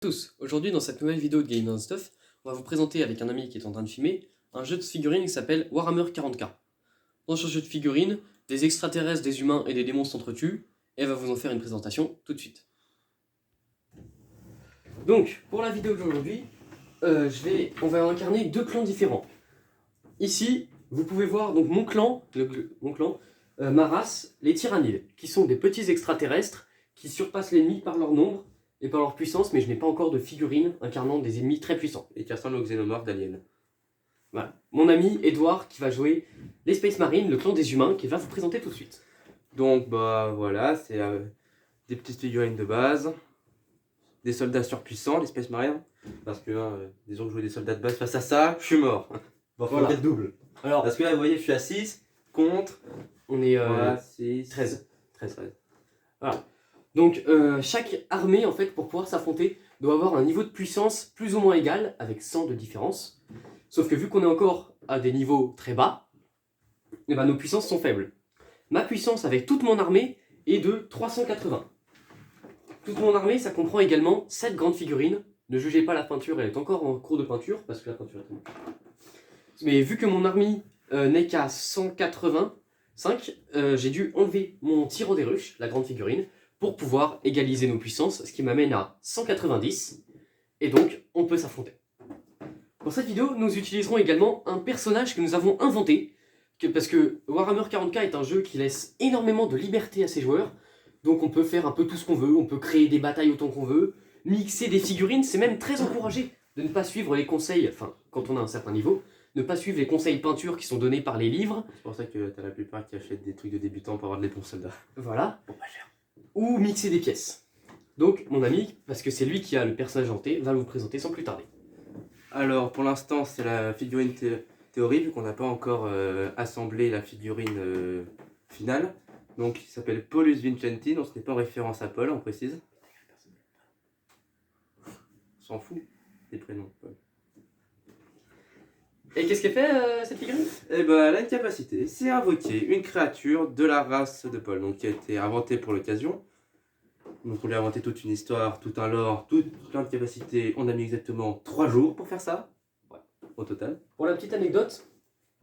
Tous, aujourd'hui dans cette nouvelle vidéo de Game Non-Stuff, on va vous présenter avec un ami qui est en train de filmer un jeu de figurines qui s'appelle Warhammer 40K. Dans ce jeu de figurines, des extraterrestres, des humains et des démons s'entretuent, et elle va vous en faire une présentation tout de suite. Donc, pour la vidéo d'aujourd'hui, on va incarner deux clans différents. Ici, vous pouvez voir donc mon clan, ma race, les tyrannides, qui sont des petits extraterrestres qui surpassent l'ennemi par leur nombre et par leur puissance, mais je n'ai pas encore de figurines incarnant des ennemis très puissants. Et qui ressemble au xénomorphe d'Alien. Voilà. Mon ami Edouard qui va jouer les Space Marines, le clan des humains, qui va vous présenter tout de suite. Donc bah voilà, c'est des petites figurines de base, des soldats surpuissants, les Space Marines, parce que disons que jouer des soldats de base face à ça, je suis mort. Bon, faut Voilà. le double. Alors, Parce que là vous voyez je suis à 6 contre on est voilà, 6, 13. 13. Voilà. Donc chaque armée, en fait, pour pouvoir s'affronter, doit avoir un niveau de puissance plus ou moins égal, avec 100 de différence. Sauf que vu qu'on est encore à des niveaux très bas, eh ben, nos puissances sont faibles. Ma puissance avec toute mon armée est de 380. Toute mon armée, ça comprend également 7 grandes figurines. Ne jugez pas la peinture, elle est encore en cours de peinture, parce que la peinture est très moche. Mais vu que mon armée n'est qu'à 185, j'ai dû enlever mon tyran des ruches, la grande figurine, pour pouvoir égaliser nos puissances, ce qui m'amène à 190, et donc on peut s'affronter. Pour cette vidéo, nous utiliserons également un personnage que nous avons inventé, parce que Warhammer 40K est un jeu qui laisse énormément de liberté à ses joueurs, donc on peut faire un peu tout ce qu'on veut, on peut créer des batailles autant qu'on veut, mixer des figurines, c'est même très encouragé de ne pas suivre les conseils, enfin quand on a un certain niveau, ne pas suivre les conseils peinture qui sont donnés par les livres. C'est pour ça que t'as la plupart qui achètent des trucs de débutants pour avoir des bons soldats. Voilà. Pour pas cher. Ou mixer des pièces. Donc mon ami, parce que c'est lui qui a le personnage hanté, va vous présenter sans plus tarder. Alors pour l'instant c'est la figurine théorie vu qu'on n'a pas encore assemblé la figurine finale. Donc il s'appelle Paulus Vincenti, donc ce n'est pas en référence à Paul, on précise. On s'en fout des prénoms, Paul. Et qu'est-ce qu'elle fait cette figurine? Eh ben elle a une capacité, c'est invoquer une créature de la race de Paul, donc qui a été inventée pour l'occasion. Donc on lui a inventé toute une histoire, tout un lore, plein de capacités. On a mis exactement 3 jours pour faire ça, ouais, au total. Pour la petite anecdote,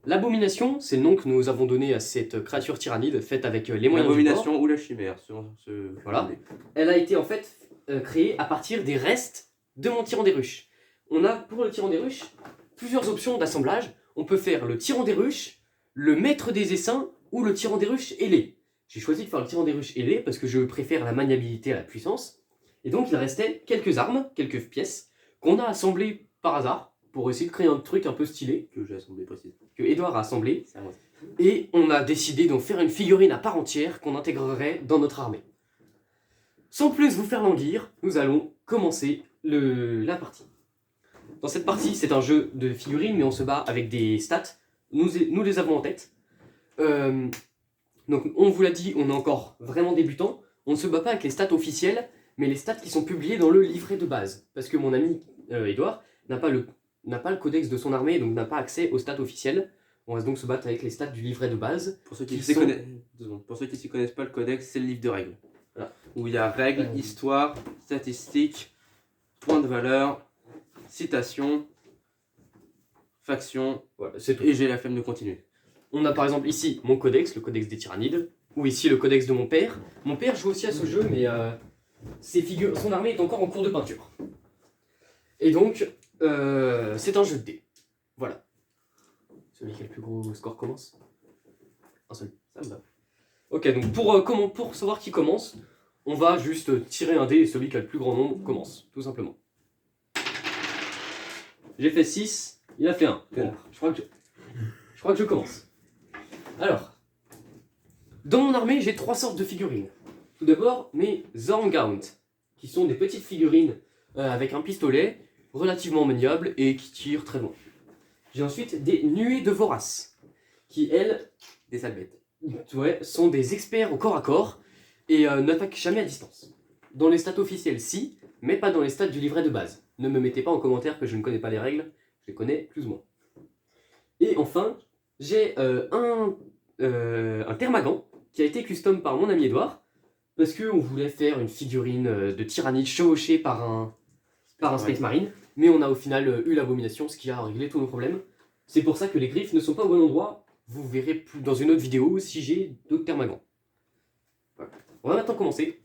l'abomination, c'est le nom que nous avons donné à cette créature tyrannide faite avec les moyens du bord. L'abomination ou la chimère, selon ce... Voilà. Elle a été en fait créée à partir des restes de mon tyran des ruches. On a pour le tyran des ruches plusieurs options d'assemblage. On peut faire le tyran des ruches, le maître des essaims ou le tyran des ruches ailé. J'ai choisi de faire le tyran des ruches ailé parce que je préfère la maniabilité à la puissance. Et donc il restait quelques armes, quelques pièces qu'on a assemblées par hasard pour essayer de créer un truc un peu stylé. Que j'ai assemblé précise. Que Edouard a assemblé. Et on a décidé d'en faire une figurine à part entière qu'on intégrerait dans notre armée. Sans plus vous faire languir, nous allons commencer la partie. Dans cette partie, c'est un jeu de figurines, mais on se bat avec des stats. Nous les avons en tête. Donc on vous l'a dit, on est encore vraiment débutant. On ne se bat pas avec les stats officielles, mais les stats qui sont publiés dans le livret de base. Parce que mon ami Edouard n'a pas le codex de son armée, donc n'a pas accès aux stats officielles. On va donc se battre avec les stats du livret de base. Pour ceux qui ne s'y connaissent pas, le codex, c'est le livre de règles. Voilà. Où il y a règles, histoire, statistiques, points de valeur, citations, factions, voilà, et j'ai la flemme de continuer. On a par exemple ici mon codex, le codex des tyrannides, ou ici le codex de mon père. Mon père joue aussi à ce jeu, mais son armée est encore en cours de peinture. Et donc, c'est un jeu de dés. Voilà. Celui qui a le plus gros score commence. Un seul. Ça me va. Ok, donc pour savoir qui commence, on va juste tirer un dé et celui qui a le plus grand nombre commence, tout simplement. J'ai fait 6, il a fait 1. Bon, je crois que je commence. Alors, dans mon armée, j'ai 3 sortes de figurines. Tout d'abord, mes Zorngaunt, qui sont des petites figurines avec un pistolet relativement maniable et qui tirent très loin. J'ai ensuite des nuées de voraces, qui elles, des sales bêtes, ouais, sont des experts au corps à corps et n'attaquent jamais à distance. Dans les stats officiels, si, mais pas dans les stats du livret de base. Ne me mettez pas en commentaire que je ne connais pas les règles, je les connais plus ou moins. Et enfin, j'ai un Thermagant qui a été custom par mon ami Edouard, parce qu'on voulait faire une figurine de tyrannide chevauchée par un par un Space Marine, mais on a au final eu l'abomination, ce qui a réglé tous nos problèmes. C'est pour ça que les griffes ne sont pas au bon endroit. Vous verrez plus dans une autre vidéo si j'ai d'autres Termagants. Voilà. On va maintenant commencer.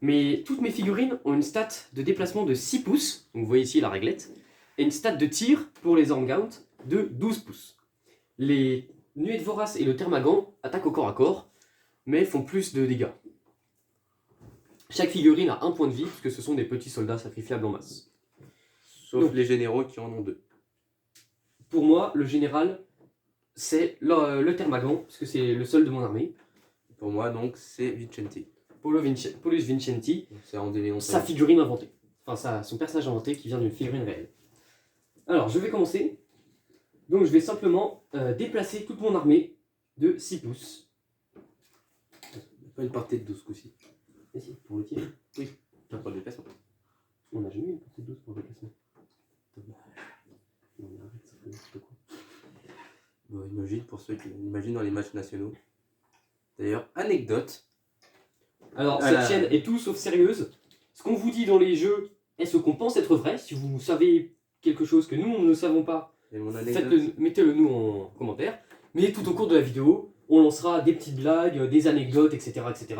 Mais toutes mes figurines ont une stat de déplacement de 6 pouces, donc vous voyez ici la réglette, et une stat de tir pour les Orngaunt de 12 pouces. Les Nuées de Vorace et le Termagant attaquent au corps à corps, mais font plus de dégâts. Chaque figurine a un point de vie, puisque ce sont des petits soldats sacrifiables en masse. Sauf Donc, les généraux qui en ont 2. pour moi, le général, c'est le Termagant, puisque c'est le seul de mon armée. Pour moi, donc, c'est Vincenti. Paulus Vincenti, C'est André Léon. sa figurine inventée. Enfin, son personnage inventé qui vient d'une figurine réelle. Alors, je vais commencer. Donc, je vais simplement déplacer toute mon armée de 6 pouces. Pas une partie de 12 coups-ci. Et si, pour le tir. Oui. Pas pour le déplacement. On n'a jamais eu une partie de 12 pour le déplacement. Dommage. Non, mais arrête, ça fait n'importe quoi. Bon, imagine pour ceux qui imaginent dans les matchs nationaux. D'ailleurs, anecdote. Alors, cette chaîne est tout sauf sérieuse. Ce qu'on vous dit dans les jeux est ce qu'on pense être vrai. Si vous savez quelque chose que nous ne savons pas, Et mon anecdote. mettez-le nous en commentaire. Mais tout au cours de la vidéo, on lancera des petites blagues, des anecdotes, etc. etc.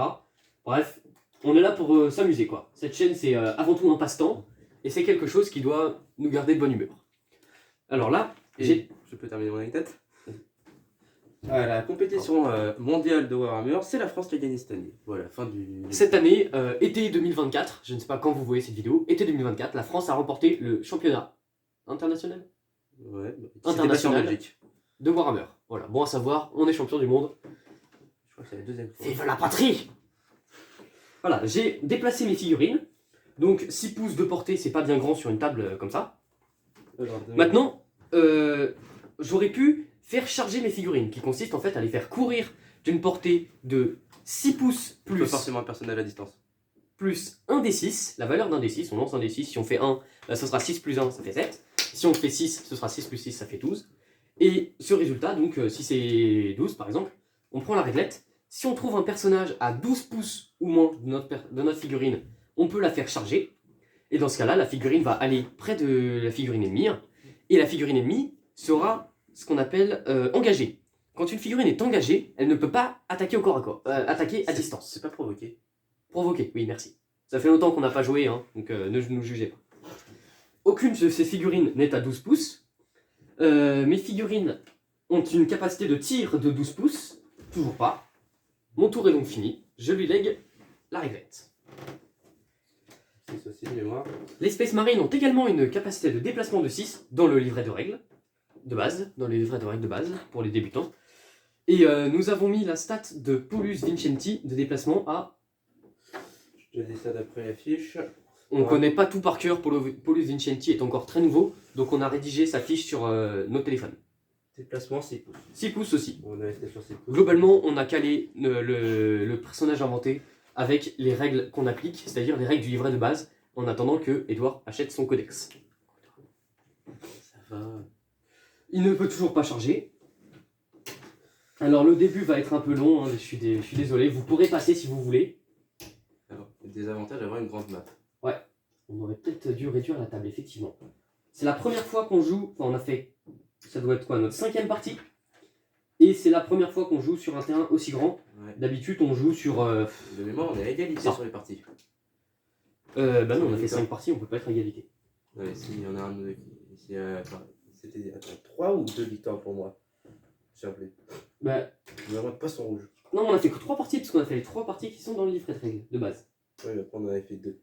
Bref, on est là pour s'amuser, quoi. Cette chaîne, c'est avant tout un passe-temps. Et c'est quelque chose qui doit nous garder de bonne humeur. Alors là, Et je peux terminer mon anecdote. À la compétition mondiale de Warhammer, c'est la France qui a gagné cette année. Voilà, fin du. cette année, été 2024, je ne sais pas quand vous voyez cette vidéo, été 2024, la France a remporté le championnat international Ouais, International. en Belgique. de Warhammer. Voilà, bon à savoir, on est champion du monde. Je crois que c'est la deuxième fois. Vive la patrie! Voilà, j'ai déplacé mes figurines. Donc 6 pouces de portée, c'est pas bien grand sur une table comme ça. Maintenant, j'aurais pu faire charger mes figurines, qui consiste en fait à les faire courir d'une portée de 6 pouces Pas plus, forcément un personnage à distance. plus 1 des 6, la valeur d'un des 6, on lance un des 6, si on fait 1, bah, ce sera 6 plus 1, ça fait 7. Si on fait 6, ce sera 6 plus 6, ça fait 12. Et ce résultat, donc si c'est 12 par exemple, on prend la réglette. Si on trouve un personnage à 12 pouces ou moins de notre figurine, on peut la faire charger. Et dans ce cas-là, la figurine va aller près de la figurine ennemie. Et la figurine ennemie sera ce qu'on appelle engagée. Quand une figurine est engagée, elle ne peut pas attaquer au corps à corps, attaquer à distance. C'est pas provoqué. Provoquer, oui, merci. Ça fait longtemps qu'on n'a pas joué, hein, donc ne nous jugez pas. Aucune de ces figurines n'est à 12 pouces. Mes figurines ont une capacité de tir de 12 pouces. Toujours pas. Mon tour est donc fini. Je lui lègue la réglette. 6 aussi de mémoire. Les Space Marines ont également une capacité de déplacement de 6 dans le livret de règles de base, dans les livrets de règles de base pour les débutants. Et nous avons mis la stat de Paulus Vincenti de déplacement à... Je dis ça d'après la fiche. On ne Ouais. connaît pas tout par cœur, Paulus Vincenti est encore très nouveau, donc on a rédigé sa fiche sur nos téléphones. Déplacement 6 pouces. 6 pouces aussi. On a resté sur 6 pouces. Globalement, on a calé le personnage inventé avec les règles qu'on applique, c'est-à-dire les règles du livret de base, en attendant que Edouard achète son codex. Ça va. Il ne peut toujours pas charger. Alors le début va être un peu long, hein, je suis désolé, vous pourrez passer si vous voulez. Alors, des avantages d'avoir une grande map. On aurait peut-être dû réduire la table, effectivement. C'est la première fois qu'on joue, enfin on a fait, ça doit être quoi, notre 5e partie. Et c'est la première fois qu'on joue sur un terrain aussi grand. Ouais. D'habitude on joue sur... De mémoire, on est à égalité Non. sur les parties. bah non, on a fait 5 parties, on peut pas être à égalité. Ouais, si, il y en a un de qui. C'était 3 ou 2 victoires pour moi. Je sais plus. Bah, Vraiment pas son rouge. non, on a fait que 3 parties, parce qu'on a fait les 3 parties qui sont dans le livret de règles, de base. Ouais, mais après on en avait fait 2.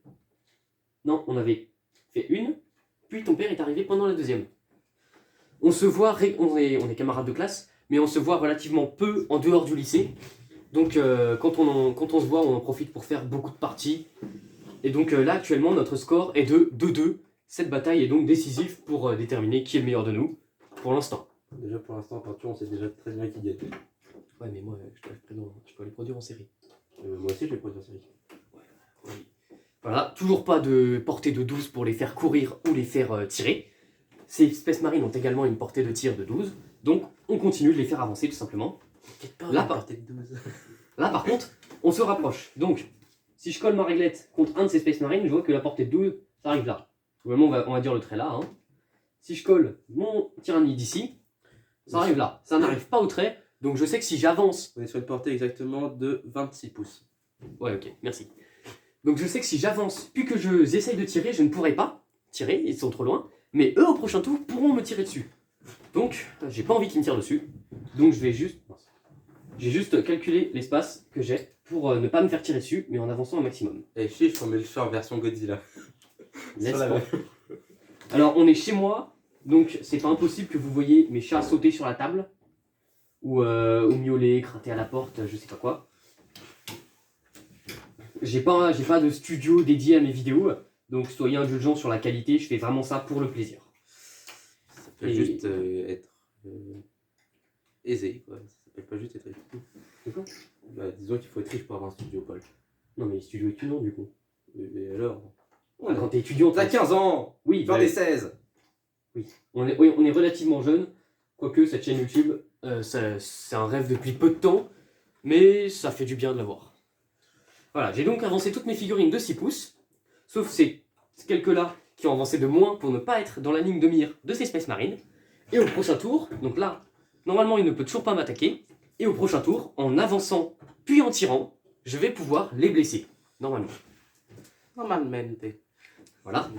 Non, on avait fait une, puis ton père est arrivé pendant la deuxième. On se voit, on est camarades de classe, mais on se voit relativement peu en dehors du lycée. Donc quand on se voit, on en profite pour faire beaucoup de parties. Et donc là, actuellement, notre score est de 2-2. Cette bataille est donc décisive pour déterminer qui est le meilleur de nous, pour l'instant. Déjà pour l'instant, en peinture, on sait déjà très bien qui gagne. Ouais, mais moi, je dois les produire en série. Moi aussi, je vais produire série. Voilà, toujours pas de portée de 12 pour les faire courir ou les faire tirer. Ces Space Marines ont également une portée de tir de 12, donc on continue de les faire avancer tout simplement. Là, par... de 12. Là par contre, on se rapproche. Donc, si je colle ma réglette contre un de ces Space Marines, je vois que la portée de 12, ça arrive là. Normalement, on va dire le trait là. Hein. Si je colle mon tyrannie d'ici, ça arrive là. Ça n'arrive pas au trait. Donc je sais que si j'avance... On est sur une portée exactement de 26 pouces. Ouais, ok, merci. Donc je sais que si j'avance, puis que j'essaye de tirer, je ne pourrai pas tirer, ils sont trop loin. Mais eux, au prochain tour, pourront me tirer dessus. Donc, j'ai pas envie qu'ils me tirent dessus. Donc je vais juste... J'ai juste calculé l'espace que j'ai pour ne pas me faire tirer dessus, mais en avançant un maximum. Et chiche, on met le chat en version Godzilla. Let's Sur la go. main. Alors on est chez moi, donc c'est pas impossible que vous voyez mes chats sauter sur la table. Ou miauler, gratter à la porte, je sais pas quoi. J'ai pas de studio dédié à mes vidéos, donc soyez indulgents sur la qualité, je fais vraiment ça pour le plaisir. Ça peut juste être aisé, quoi. Ça peut pas juste être riche. D'accord. Bah, disons qu'il faut être riche pour avoir un studio, Paul. Non mais studio étudiant du coup. Et alors Ah, quand t'es étudiant, T'as 15 ans. Oui, Faire des 16. on est relativement jeune, quoique cette chaîne YouTube, c'est un rêve depuis peu de temps, mais ça fait du bien de l'avoir. Voilà, j'ai donc avancé toutes mes figurines de 6 pouces, sauf ces quelques-là qui ont avancé de moins pour ne pas être dans la ligne de mire de ces Space Marines. Et au prochain tour, donc là, normalement il ne peut toujours pas m'attaquer, et au prochain tour, en avançant puis en tirant, je vais pouvoir les blesser, normalement. Normalmente. Voilà.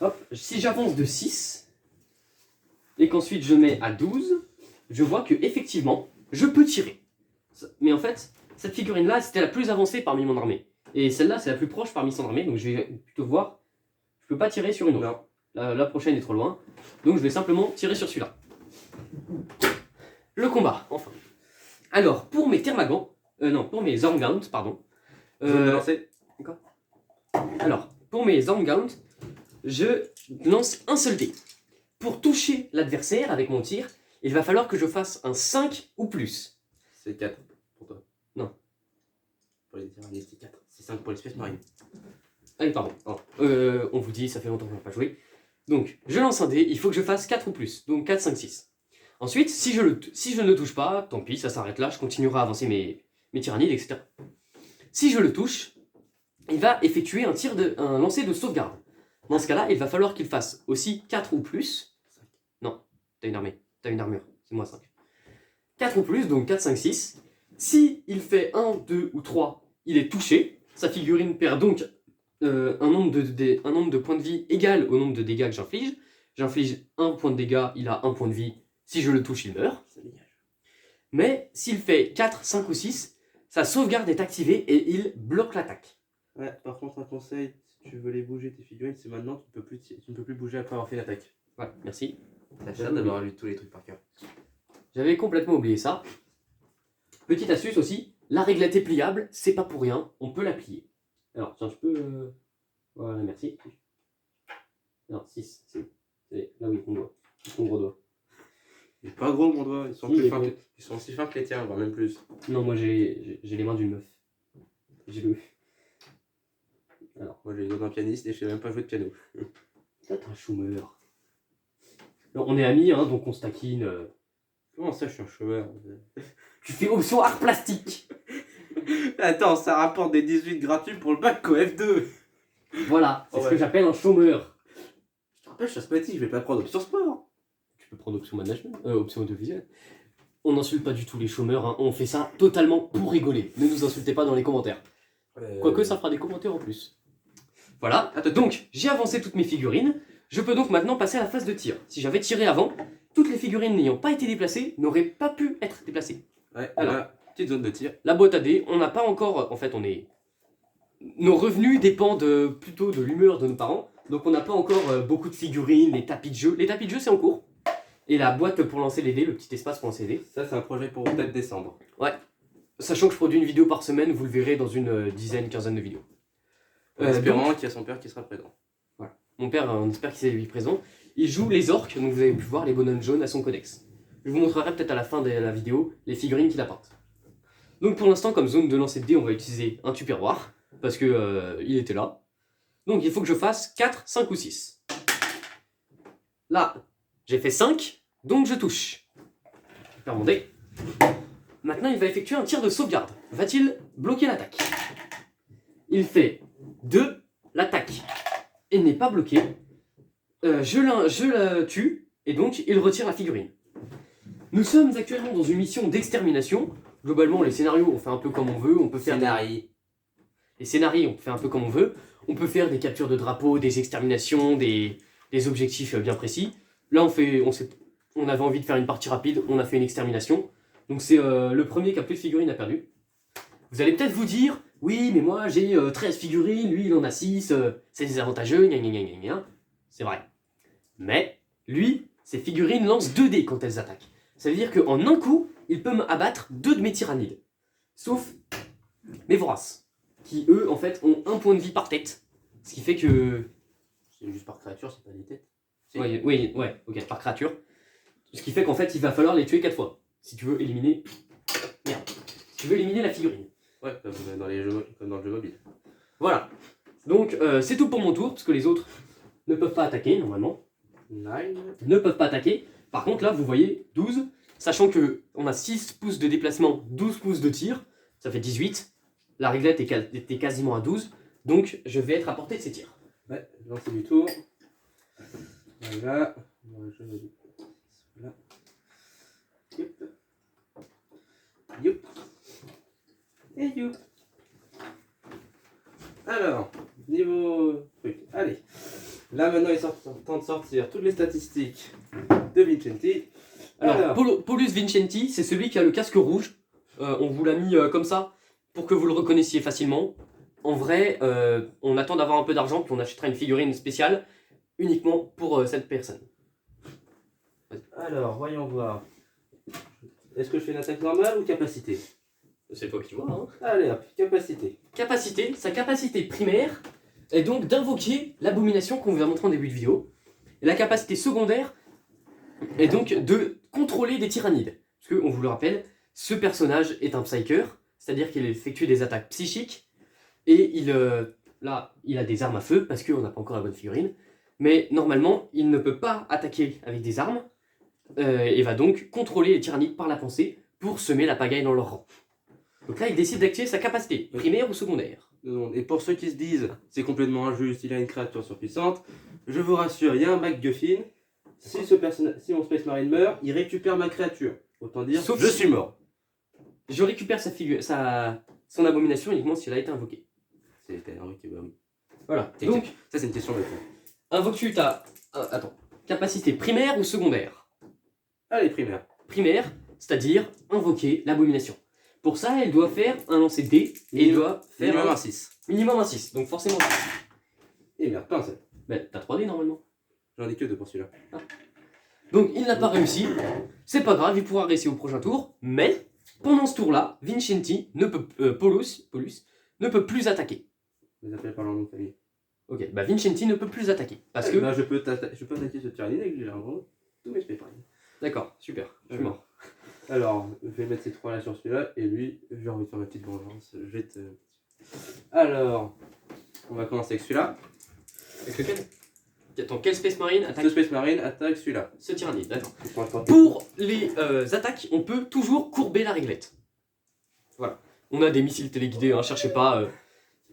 Hop, si j'avance de 6, et qu'ensuite je mets à 12, je vois que effectivement, je peux tirer. Mais en fait, cette figurine-là, c'était la plus avancée parmi mon armée. Et celle-là, c'est la plus proche parmi son armée, donc je vais plutôt voir. Je peux pas tirer sur une autre. Non. La prochaine est trop loin. Donc je vais simplement tirer sur celui-là. Le combat, enfin. Alors, pour mes Thermagants, pour mes Ormgaunt, pardon. Lancer. Alors, pour mes Ormgaunt, je lance un seul dé. Pour toucher l'adversaire avec mon tir, il va falloir que je fasse un 5 ou plus. C'est 4 pour toi. Non. Pour les tyrannies, c'est 4. C'est 5 pour les Space Marines. Ah oui, pardon. On vous dit, ça fait longtemps qu'on n'a pas joué. Donc, je lance un dé, il faut que je fasse 4 ou plus. Donc 4, 5, 6. Ensuite, si je ne touche pas, tant pis, ça s'arrête là, je continuerai à avancer mes tyrannides, etc. Si je le touche, il va effectuer un lancer de sauvegarde. Dans ce cas-là, il va falloir qu'il fasse aussi 4 ou plus. Non, t'as une armure, c'est moi 5. 4 ou plus, donc 4, 5, 6. Si il fait 1, 2 ou 3, il est touché. Sa figurine perd donc un nombre de points de vie égal au nombre de dégâts que j'inflige. J'inflige 1 point de dégâts, il a 1 point de vie. Si je le touche, il meurt. Ça dégage. Mais s'il fait 4, 5 ou 6, sa sauvegarde est activée et il bloque l'attaque. Ouais, par contre, un conseil, si tu veux les bouger tes figurines, c'est maintenant, tu ne peux plus bouger après avoir fait l'attaque. Ouais, merci. Ça cher d'avoir lu tous les trucs par cœur. J'avais complètement oublié ça. Petite astuce aussi, la réglette est pliable, c'est pas pour rien, on peut la plier. Alors, tiens, je peux... Voilà, merci. Non, 6, c'est là où il doigt. Son gros doigt. Il est pas gros mon doigt, ils sont, Si, ils sont aussi fins que les tiens, voire même plus. Non, moi j'ai les mains d'une meuf. J'ai le... Alors, moi j'ai les doigts d'un pianiste et je sais même pas jouer de piano. t'es un chômeur. Alors, on est amis, hein, donc on se taquine. Comment ça je suis un chômeur? Tu fais option art plastique. Attends, ça rapporte des 18 gratuits pour le bac CoF2. Voilà, c'est Oh ce ouais. que j'appelle un chômeur. Je te rappelle, je suis asthmatique, je vais pas prendre option sport. Tu peux prendre option management, option audiovisuelle. On n'insulte pas du tout les chômeurs, hein, on fait ça totalement pour rigoler. Ne nous insultez pas dans les commentaires. Quoique ça fera des commentaires en plus. Voilà, donc j'ai avancé toutes mes figurines. Je peux donc maintenant passer à la phase de tir. Si j'avais tiré avant, toutes les figurines n'ayant pas été déplacées n'auraient pas pu être déplacées. Ouais, Alors. voilà, petite zone de tir. La boîte à dés, on n'a pas encore... En fait, nos revenus dépendent plutôt de l'humeur de nos parents. Donc on n'a pas encore beaucoup de figurines, les tapis de jeu. Les tapis de jeu, c'est en cours. Et la boîte pour lancer les dés, le petit espace pour lancer les dés. Ça, c'est un projet pour peut-être décembre. Ouais. Sachant que je produis une vidéo par semaine, vous le verrez dans une quinzaine de vidéos. En espérant qu'il y a son père qui sera présent. Voilà. Mon père, on espère qu'il est présent. Il joue les orques, donc vous avez pu voir les bonhommes jaunes à son codex. Je vous montrerai peut-être à la fin de la vidéo les figurines qu'il a peintes. Donc pour l'instant, comme zone de lancer de dés, on va utiliser un tupperware, parce que il était là. Donc il faut que je fasse 4, 5 ou 6. Là, j'ai fait 5, donc je touche. Je vais faire mon dé. Maintenant, il va effectuer un tir de sauvegarde. Va-t-il bloquer l'attaque? Il fait 2. L'attaque. Elle n'est pas bloquée. Je la tue, et donc il retire la figurine. Nous sommes actuellement dans une mission d'extermination. Globalement, les scénarios, on fait un peu comme on veut. On peut faire les scénarios, on fait un peu comme on veut. On peut faire des captures de drapeaux, des exterminations, des objectifs bien précis. Là, on avait envie de faire une partie rapide, on a fait une extermination. Donc c'est le premier qui a plus de figurines a perdu. Vous allez peut-être vous dire, oui, mais moi j'ai 13 figurines, lui il en a 6, c'est désavantageux, gna gna gna gna gna. C'est vrai. Mais lui, ses figurines lancent 2 dés quand elles attaquent. Ça veut dire qu'en un coup, il peut abattre 2 de mes tyrannides. Sauf mes voraces, qui eux, en fait, ont 1 point de vie par tête. Ce qui fait que... C'est juste par créature, c'est pas des têtes. Ouais, ok, par créature. Ce qui fait qu'en fait, il va falloir les tuer 4 fois. Si tu veux éliminer... Merde. Si tu veux éliminer la figurine. Ouais, comme dans le jeu mobile. Voilà. Donc, c'est tout pour mon tour, parce que les autres ne peuvent pas attaquer, normalement. 9. Ne peuvent pas attaquer. Par contre, là, vous voyez, 12. Sachant que on a 6 pouces de déplacement, 12 pouces de tir. Ça fait 18. La réglette était quasiment à 12. Donc, je vais être à portée de ces tirs. Ouais, lancer du tour. Voilà. Voilà. Youp. Youp. Et youp. Alors, niveau truc. Allez. Là maintenant il est temps de sortir toutes les statistiques de Vincenti. Alors, Paulus Vincenti, c'est celui qui a le casque rouge. On vous l'a mis comme ça pour que vous le reconnaissiez facilement. En vrai, on attend d'avoir un peu d'argent, puis on achètera une figurine spéciale uniquement pour cette personne. Alors, voyons voir. Est-ce que je fais une attaque normale ou capacité? C'est toi qui vois. Hein. Allez hop, capacité. Capacité, sa capacité primaire est donc d'invoquer l'abomination qu'on vous a montré en début de vidéo. Et la capacité secondaire est donc de contrôler des tyrannides. Parce qu'on vous le rappelle, ce personnage est un psyker, c'est-à-dire qu'il effectue des attaques psychiques. Et il a des armes à feu, parce qu'on n'a pas encore la bonne figurine. Mais normalement, il ne peut pas attaquer avec des armes. Et va donc contrôler les tyrannides par la pensée pour semer la pagaille dans leur rang. Donc là, il décide d'activer sa capacité, primaire ou secondaire. Et pour ceux qui se disent, c'est complètement injuste, il a une créature surpuissante, je vous rassure, il y a un MacGuffin. Si mon Space Marine meurt, il récupère ma créature. Autant dire, sauf je suis mort. Je récupère son abomination uniquement si elle a été invoquée. C'était invoqué, bah oui. Voilà. Donc, ça c'est une question de fond. Invoques-tu ta... attends. Capacité primaire ou secondaire? Allez, primaire. Primaire, c'est-à-dire invoquer l'abomination. Pour ça, elle doit faire un lancer de dés et elle doit faire minimum un 6. Minimum un 6, donc forcément 6. Et merde, pas un 7. Ben, t'as 3 dés normalement. J'en ai que 2 pour celui-là. Ah. Donc il n'a pas réussi. C'est pas grave, il pourra réussir au prochain tour. Mais pendant ce tour-là, Vincenti ne peut, Paulus ne peut plus attaquer. Je les appelle par leur nom de famille. Ok, bah Vincenti ne peut plus attaquer. Parce que... Bah, je peux attaquer ce tyrannide avec généralement tous mes Space Marines. D'accord, super, je suis mort. Alors, je vais mettre ces 3 là sur celui-là, et lui, j'ai envie de faire ma petite vengeance. Je vais te... Alors, on va commencer avec celui-là. Avec lequel? Attends, quel Space Marine attaque? Ce Space Marine attaque celui-là. Ce tyrannide, d'accord. Pour les attaques, on peut toujours courber la réglette. Voilà. On a des missiles téléguidés, hein, cherchez pas.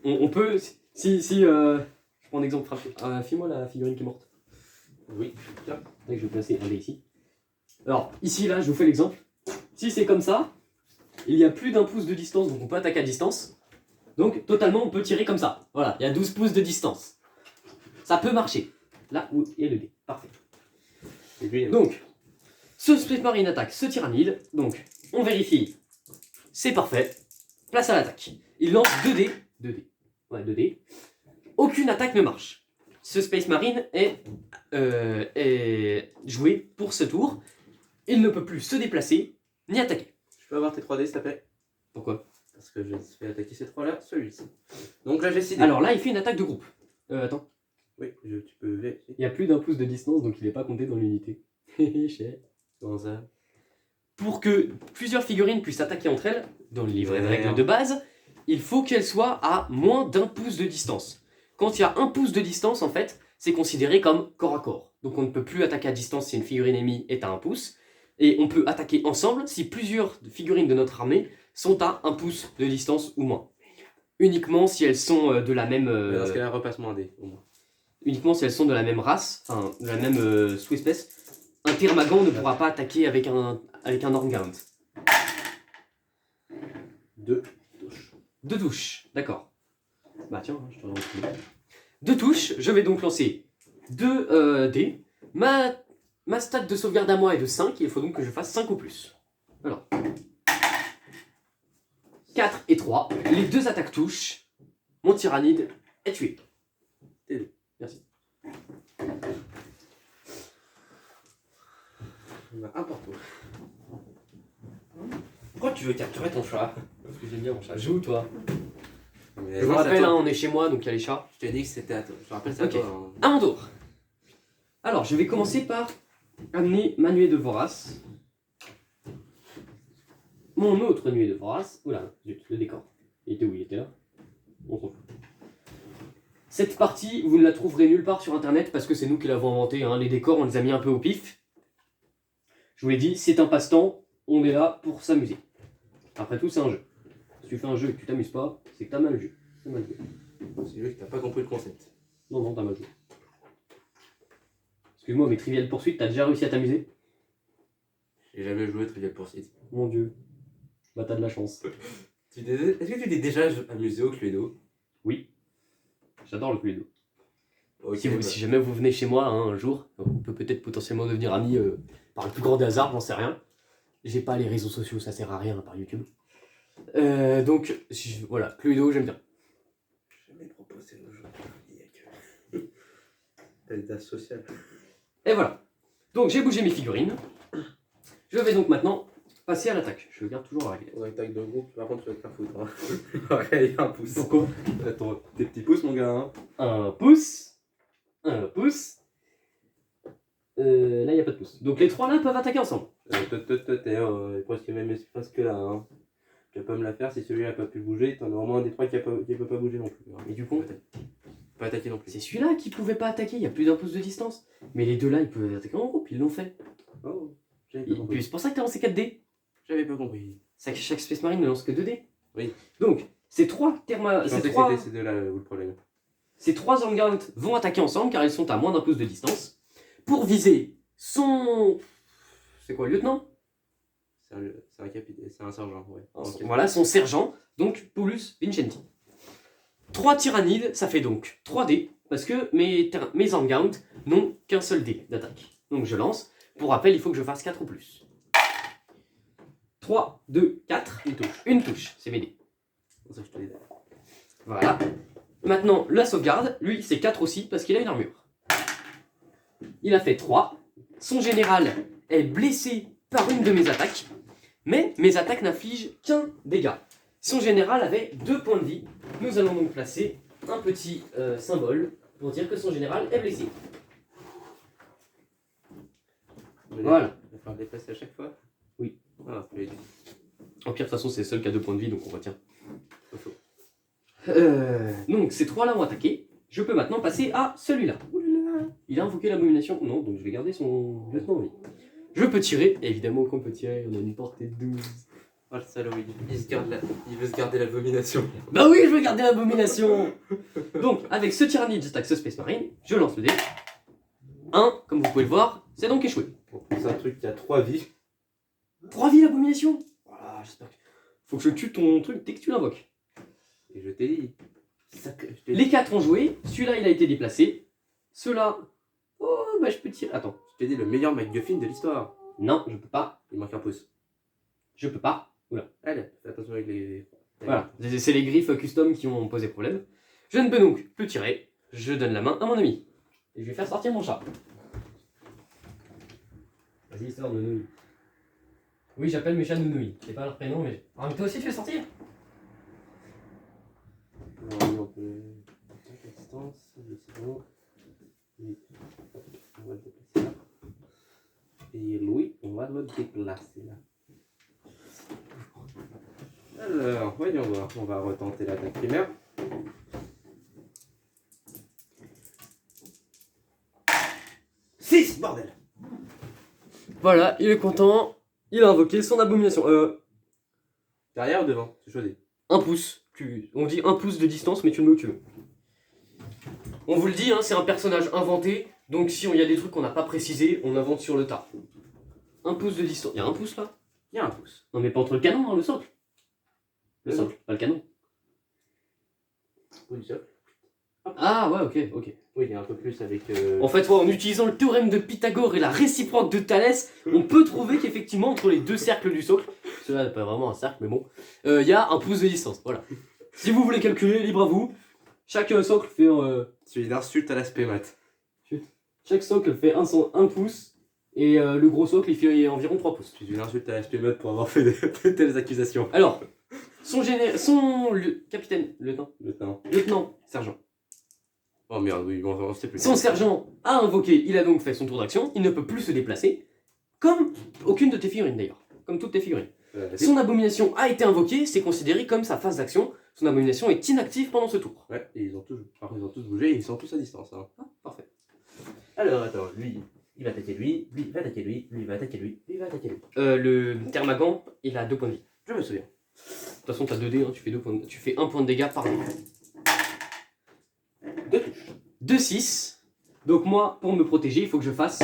On peut... je prends un exemple frappé. File-moi la figurine qui est morte. Oui, tiens. Je vais placer un dé ici. Alors, ici, là, je vous fais l'exemple. Si c'est comme ça, il y a plus d'1 pouce de distance, donc on peut attaquer à distance. Donc, totalement, on peut tirer comme ça. Voilà, il y a 12 pouces de distance. Ça peut marcher. Là où est le dé. Parfait. Et lui, donc, ce Space Marine attaque ce tyrannide. Donc, on vérifie. C'est parfait. Place à l'attaque. Il lance 2 dés. 2 dés. Ouais, 2 dés. Aucune attaque ne marche. Ce Space Marine est joué pour ce tour. Il ne peut plus se déplacer ni attaquer. Je peux avoir tes 3 dés, s'il te plaît? Pourquoi? Parce que je fais attaquer ces 3 là, celui-ci. Donc là, j'ai 6 dés. Alors là, il fait une attaque de groupe. Attends. Oui, tu peux vérifier. Il y a plus d'1 pouce de distance, donc il n'est pas compté dans l'unité. Comment ça? Pour que plusieurs figurines puissent attaquer entre elles, dans le livret de règles de base, il faut qu'elles soient à moins d'1 pouce de distance. Quand il y a 1 pouce de distance, en fait, c'est considéré comme corps à corps. Donc on ne peut plus attaquer à distance si une figurine ennemie est à 1 pouce. Et on peut attaquer ensemble si plusieurs figurines de notre armée sont à 1 pouce de distance ou moins. uniquement si elles sont de la même... Mais dans ce cas-là, repasse-moi un dé, au moins. uniquement si elles sont de la même race, enfin de la même sous-espèce. Un Termagant ne pourra pas attaquer avec un Orngount. 2 touches. 2 touches, d'accord. Bah tiens, je te redonne. 2 touches, je vais donc lancer 2 dés. Ma stat de sauvegarde à moi est de 5, il faut donc que je fasse 5 ou plus. Alors. 4 et 3, les 2 attaques touchent. Mon tyrannide est tué. Merci. On a un partout. Pourquoi tu veux capturer ton chat? Parce que j'aime bien mon chat. Joue toi. Mais Je vous non, c'est à rappelle, toi. hein, on est chez moi, donc il y a les chats. Je t'ai dit que c'était à toi. Je te rappelle, c'est à Ok. toi. Hein. À mon tour. Alors, je vais commencer par amener ma nuée de Vorace. Mon autre nuée de Vorace. Oula, zut, le décor. Il était où? Il était là. On s'en fout. Cette partie, vous ne la trouverez nulle part sur internet parce que c'est nous qui l'avons inventé. Hein. Les décors, on les a mis un peu au pif. Je vous l'ai dit, c'est un passe-temps. On est là pour s'amuser. Après tout, c'est un jeu. Si tu fais un jeu et que tu t'amuses pas, c'est que t'as mal joué. C'est mal joué. C'est juste que t'as pas compris le concept. Non, non, t'as mal joué. Excuse-moi, mais Trivial Pursuit, t'as déjà réussi à t'amuser? J'ai jamais joué Trivial Pursuit. Mon dieu. Bah t'as de la chance. Est-ce que tu t'es déjà amusé au Cluedo? Oui. J'adore le Cluedo. Ok, Si jamais vous venez chez moi un jour, on peut peut-être potentiellement devenir amis par le plus grand des hasards, j'en sais rien. J'ai pas les réseaux sociaux, ça sert à rien à part YouTube. Donc voilà, Cluedo, j'aime bien. J'ai jamais proposé aux gens. Il y a que. Elle est sociale. Et voilà. Donc j'ai bougé mes figurines. Je vais donc maintenant passer à l'attaque. Je garde toujours la règle. On attaque de groupe, par contre, tu vas te faire foutre. Hein. Ouais, il y a un pouce. Pourquoi? Attends, tes petits pouces, mon gars. Hein. Un pouce. Un pouce. Là, il n'y a pas de pouce. Donc les trois là peuvent attaquer ensemble. T'es presque même espace que là. Hein. Tu vas pas me la faire si celui-là n'a pas pu bouger. T'en as au moins un des trois qui peut pas bouger non plus. Hein. Et du coup, Pas attaquer non plus. c'est celui-là qui pouvait pas attaquer. Il y a plus d'un pouce de distance. Mais les deux là, ils pouvaient attaquer en groupe. Ils l'ont fait. Oh, j'avais pas Puis compris. c'est pour ça que tu as lancé 4 dés. J'avais pas compris. Chaque Space Marine ne lance que 2 dés. Oui. Donc, ces trois Je pensais que trois... c'était ces deux-là le problème. Ces 3 Orngount vont attaquer ensemble car ils sont à moins d'un pouce de distance. Pour viser son... C'est quoi, lieutenant? C'est un capitaine, c'est un sergent, ouais. Voilà, son sergent, donc Paulus Vincenti. 3 tyrannides, ça fait donc 3 dés, parce que mes Orngount n'ont qu'un seul dé d'attaque. Donc je lance. Pour rappel, il faut que je fasse 4 ou plus. 3, 2, 4, Une touche. une touche, c'est mes dés. C'est pour ça que je te l'ai dit. Voilà. Maintenant, la sauvegarde, lui, c'est 4 aussi, parce qu'il a une armure. Il a fait 3. Son général est blessé par une de mes attaques, mais mes attaques n'infligent qu'un dégât. Son général avait 2 points de vie. Nous allons donc placer un petit symbole pour dire que son général est blessé. Voilà. Il va falloir le déplacer à chaque fois. Oui. Ah, mais... En pire, de toute façon, c'est le seul qui a 2 points de vie, donc on retient. Faux. Donc ces 3-là ont attaqué. Je peux maintenant passer à celui-là. Il a invoqué l'abomination. Non, donc je vais garder son lieutenant en vie. Je peux tirer. Et évidemment, qu'on peut tirer, on a une portée de 12. Oh le salaud, il veut se garder l'abomination. Bah oui, je veux garder l'abomination. Donc, avec ce tyrannide, j'attaque ce Space Marine. Je lance le dé. 1, comme vous pouvez le voir, c'est donc échoué. C'est un truc qui a 3 vies. 3 vies l'abomination. Voilà, j'espère que... Faut que je tue ton truc dès que tu l'invoques. Et je t'ai dit. Les 4 ont joué. Celui-là, il a été déplacé. Ceux-là... Oh, bah je peux tirer. Attends. Je t'ai dit le meilleur MacGuffin de l'histoire. Non, je peux pas. Il manque un pouce. Je peux pas. Oula. Allez, fais attention avec les... Voilà, c'est les griffes custom qui ont posé problème. Je ne peux donc plus tirer. Je donne la main à mon ami. Et je vais faire sortir mon chat. Vas-y, sors Nounouille. Oui, j'appelle mes chats Nounouille. C'est pas leur prénom, mais... Ah, mais toi aussi tu veux sortir? Non, on peut... À distance, c'est bon. Et... On va le déplacer là. Et Louis, on va le déplacer là. Alors, voyons voir. On va retenter l'attaque primaire. Six, bordel! Voilà, il est content. Il a invoqué son abomination. Derrière ou devant? Tu choisis. 1 pouce. On dit 1 pouce de distance, mais tu le mets où tu veux. On vous le dit, hein, c'est un personnage inventé, donc si il y a des trucs qu'on n'a pas précisé, on invente sur le tas. 1 pouce de distance. Il y a 1 pouce là? Il y a 1 pouce. Non mais pas entre le canon, hein, le socle. Le socle, pas le canon. Oui, ça. Ah ouais, ok. Oui, il y a un peu plus avec... En fait, ouais, en utilisant le théorème de Pythagore et la réciproque de Thalès, on peut trouver qu'effectivement, entre les deux cercles du socle, cela n'est pas vraiment un cercle, mais bon, il y a 1 pouce de distance, voilà. Si vous voulez calculer, libre à vous. Chaque socle fait... C'est une insulte à l'aspect maths. Chaque socle fait 1 pouce, et le gros socle, il fait environ 3 pouces. C'est une insulte à l'aspect maths pour avoir fait de telles accusations. Alors, capitaine, lieutenant, sergent. Oh merde, oui, bon, on sait plus. Son sergent a invoqué, il a donc fait son tour d'action, il ne peut plus se déplacer, comme aucune de tes figurines d'ailleurs, comme toutes tes figurines. Son abomination a été invoquée, c'est considéré comme sa phase d'action, son abomination est inactive pendant ce tour. Ouais, et ils ont tous bougé, et ils sont tous à distance. Hein. Ah, parfait. Alors attends, lui, il va attaquer lui, lui il va attaquer lui, lui il va attaquer lui, lui il va attaquer lui. Le Thermagan, il a 2 points de vie. Je me souviens. De toute façon, t'as 2 dés, hein, tu fais 1 point de dégâts par dé. 2 touches. 2, 6. Donc moi, pour me protéger, il faut que je fasse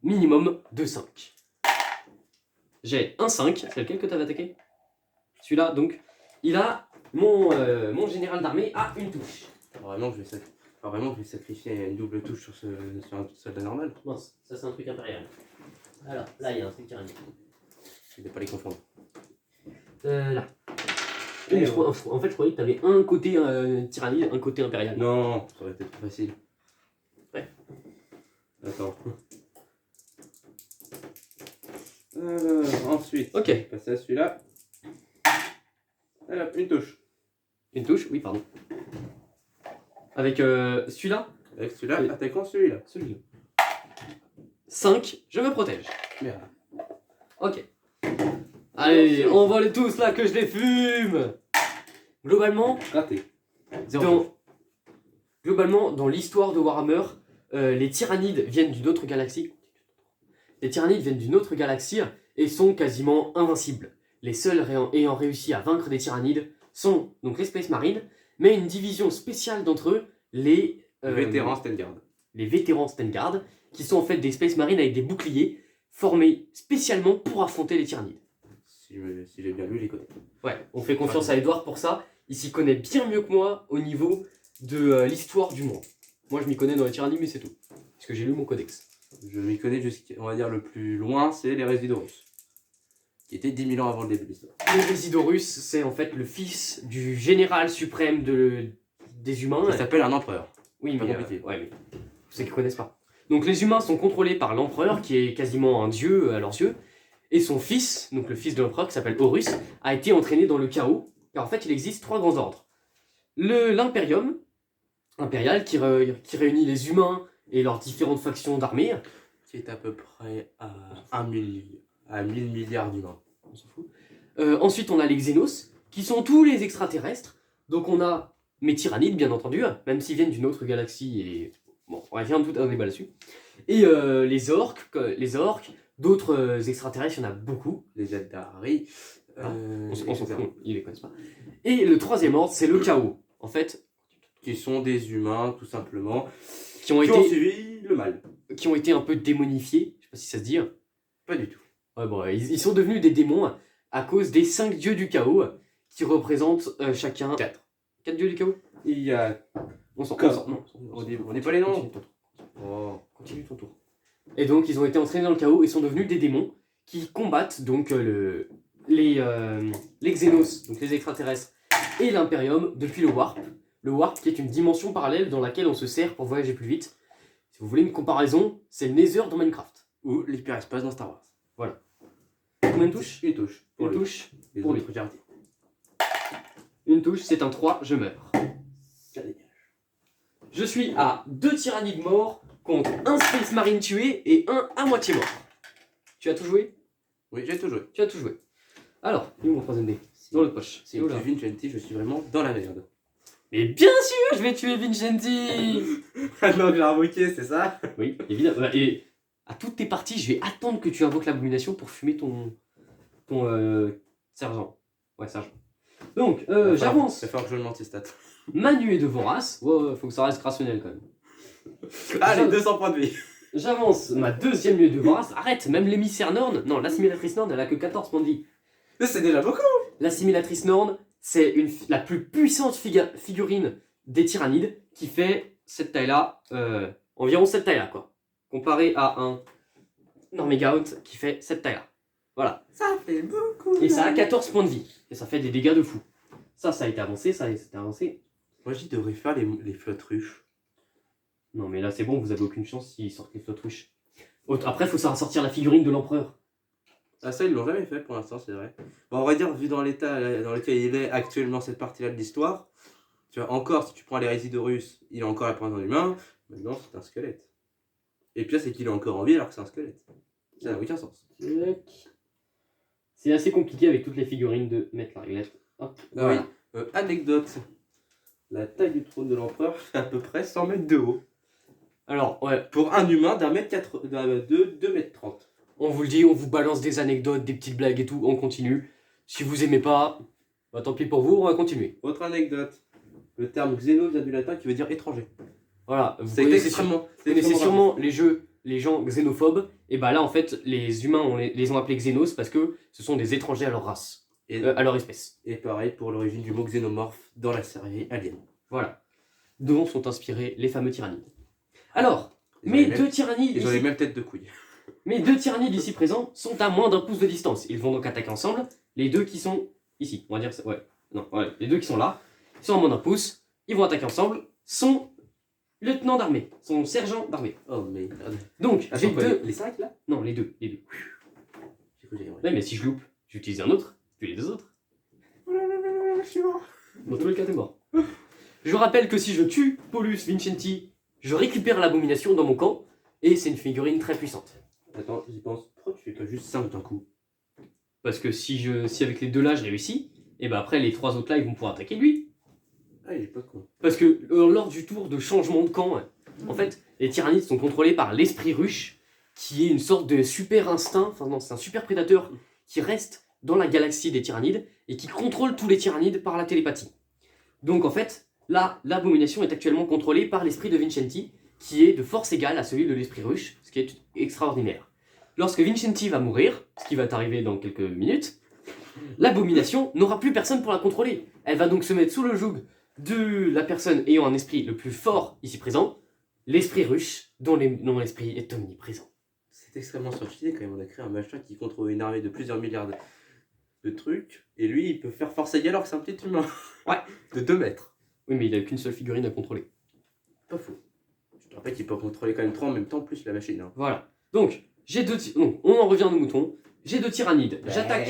minimum 2, 5. J'ai un 5, c'est lequel que t'avais attaqué? Celui-là, donc, il a... Mon général d'armée a une touche. Vraiment, je vais sacrifier une double touche sur un soldat normal. Mince, ça c'est un truc impérial. Alors, là il y a un truc tyrannique. Je ne vais pas les confondre. Là. En fait, je croyais que t'avais un côté tyrannie, un côté impérial. Non, ça aurait été trop facile. Ouais. Attends. Alors, ensuite, Ok. passer à celui-là. Alors, une touche. Une touche, oui, pardon. Avec celui-là, Avec celui-là, Oui. attaquons celui-là. celui-là. 5, je me protège. Merde. Ok. Allez, envoie-les tous là que je les fume. Globalement, Raté. dans l'histoire de Warhammer, les tyrannides viennent d'une autre galaxie. Les tyrannides viennent d'une autre galaxie et sont quasiment invincibles. Les seuls ayant réussi à vaincre des tyrannides sont donc les Space Marines, mais une division spéciale d'entre eux, les Vétéran Stengard. les vétérans Stengard, qui sont en fait des Space Marines avec des boucliers formés spécialement pour affronter les tyrannides. Si j'ai bien lu les côtés. Ouais, on fait confiance à Edouard pour ça. Il s'y connaît bien mieux que moi au niveau de l'histoire du monde. Moi, je m'y connais dans les tyrannies, mais c'est tout. Parce que j'ai lu mon codex. Je m'y connais jusqu'à, on va dire, le plus loin, c'est les Résidorus. Qui était 10 000 ans avant le début de l'histoire. Le Résidorus, c'est en fait le fils du général suprême des humains. Ça s'appelle un empereur. Oui, pas mais, compliqué. ouais, mais ceux qui connaissent pas. Donc les humains sont contrôlés par l'empereur, qui est quasiment un dieu à leurs yeux, et son fils, donc le fils de l'empereur, qui s'appelle Horus, a été entraîné dans le chaos, car en fait il existe 3 grands ordres. L'impérium, impérial, qui réunit les humains et leurs différentes factions d'armée. Qui est à peu près à 1000 milliards d'humains. On s'en fout. Ensuite on a les Xénos, qui sont tous les extraterrestres. Donc on a mes tyrannides, bien entendu, même s'ils viennent d'une autre galaxie, et bon, on revient tout un débat là-dessus. Et les orques, d'autres extraterrestres, il y en a beaucoup. Les Eldari. On s'en fout, ils les connaissent pas. Et le 3e ordre, c'est le chaos. En fait, Qui sont des humains, tout simplement. qui ont Qui ont été suivi le mal. un peu démonifiés, je sais pas si ça se dit. Pas du tout. Ouais, bon, ils sont devenus des démons à cause des 5 dieux du chaos, qui représentent chacun... 4 dieux du chaos. Il y a. On s'en Comme- non, On dit pas les noms. Continue ton tour. Oh. Continue ton tour. Et donc, ils ont été entraînés dans le chaos et sont devenus des démons qui combattent donc les Xénos, donc les extraterrestres, et l'Imperium depuis le Warp. Le Warp qui est une dimension parallèle dans laquelle on se sert pour voyager plus vite. Si vous voulez une comparaison, c'est le Nether dans Minecraft. Ou l'hyperespace dans Star Wars. Combien de touches? Une touche. Pour Une lui. touche. Les pour autres, lui. j'ai arrêté. Une touche, c'est un 3, je meurs. Ça dégage. Je suis à 2 tyrannides morts contre un Space Marine tué et un à moitié mort. Tu as tout joué? Oui, j'ai tout joué. Tu as tout joué. Alors, il est où mon 3ème dé? Si, Dans l'autre poche. si Et où tu là? es Vincenti, je suis vraiment dans la merde. Mais bien sûr, je vais tuer Vincenti. Ah non, j'ai invoqué, c'est ça? Oui, évidemment. Et à toutes tes parties, je vais attendre que tu invoques l'abomination pour fumer ton sergent. Ouais, sergent. Donc, Il j'avance. va falloir que je demande tes stats. Manu est de Vorace. Ouais, faut que ça reste rationnel quand même. Allez, Je- 200 points de vie. J'avance ma deuxième nuée de Vorace. Arrête, même l'émissaire Norn. Non, l'assimilatrice Norn, elle a que 14 points de vie. Mais c'est déjà beaucoup. L'assimilatrice Norn, c'est la plus puissante figurine des tyrannides qui fait cette taille-là, environ cette taille-là, quoi. Comparé à un Normégaut qui fait cette taille-là. Voilà. Ça fait beaucoup. Et ça a 14 points de vie. Et ça fait des dégâts de fou. Ça a été avancé, ça a été avancé. Moi, j'y devrais faire les flottruches. Non, mais là, c'est bon, vous avez aucune chance s'ils sortent les flottruches. Après, faut savoir sortir la figurine de l'empereur. Ah, ça, ils l'ont jamais fait pour l'instant, c'est vrai. Bon, on va dire, vu dans l'état dans lequel il est actuellement, cette partie-là de l'histoire, tu vois, encore, si tu prends l'hérésie d'Horus, il a encore la pointe en humain. Maintenant, c'est un squelette. Et puis, c'est qu'il est encore en vie alors que c'est un squelette. Ça n'a aucun sens. C'est assez compliqué avec toutes les figurines de mettre la réglette. Hop, Ah voilà. oui. Anecdote. La taille du trône de l'empereur fait à peu près 100 mètres de haut. Alors, ouais, Pour un humain de 2 mètres 30. on vous le dit, on vous balance des anecdotes, des petites blagues et tout, on continue. Si vous aimez pas, bah tant pis pour vous, on va continuer. Autre anecdote. Le terme xéno vient du latin qui veut dire étranger. Voilà, vous C'est connaissez, extrêmement. vous c'est connaissez extrêmement sûrement les jeux, les gens xénophobes, et bah là en fait, les humains les ont appelés xénos parce que ce sont des étrangers à leur race, Et, à leur espèce. et pareil pour l'origine du mot xénomorphe dans la série Alien. Voilà. Dont sont inspirés les fameux tyrannides. Alors, Ils ont mes les deux mêmes- tyrannides Ils ont les ici, mêmes têtes de couilles. mes deux tyrannides ici présents sont à moins d'un pouce de distance. Ils vont donc attaquer ensemble. Les deux qui sont ici, on va dire, ouais, non, ouais, les deux qui sont là, ils sont à moins d'un pouce. Ils vont attaquer ensemble. Sont lieutenant d'armée, sont sergent d'armée. Oh merde. Donc, j'ai Attends, quoi, deux. les 5 là Non, les deux, les deux. J'ai cru que j'allais- Ouais, mais si je loupe, j'utilise un autre, puis les deux autres. Oh là là là là, je suis mort. Dans tous les cas, t'es mort. Je rappelle que si je tue Paulus Vincenti, je récupère l'abomination dans mon camp, et c'est une figurine très puissante. Attends, j'y pense. Pourquoi tu fais pas juste 5 d'un coup? Parce que si avec les deux là je réussis, et ben après les trois autres là ils vont pouvoir attaquer lui. Ah, il est pas con. Parce que lors du tour de changement de camp, en fait, les tyrannides sont contrôlés par l'esprit ruche, qui est une sorte de super instinct, enfin non, c'est un super prédateur qui reste dans la galaxie des tyrannides et qui contrôle tous les tyrannides par la télépathie. Donc en fait, là, l'abomination est actuellement contrôlée par l'esprit de Vincenti, qui est de force égale à celui de l'esprit ruche, ce qui est extraordinaire. Lorsque Vincenti va mourir, ce qui va arriver dans quelques minutes, l'abomination n'aura plus personne pour la contrôler. Elle va donc se mettre sous le joug de la personne ayant un esprit le plus fort ici présent, l'esprit ruche, dont l'esprit est omniprésent. C'est extrêmement sophistiqué quand même. On a créé un machin qui contrôle une armée de plusieurs milliards de trucs. Et lui, il peut faire force égale alors que c'est un petit humain. Ouais. De 2 mètres. Oui, mais il n'a qu'une seule figurine à contrôler. Pas faux. Je te rappelle qu'il peut contrôler quand même 3 en même temps, plus la machine. Hein. Voilà. Donc, donc, on en revient à nos moutons. J'ai deux tyrannides. J'attaque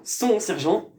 son sergent.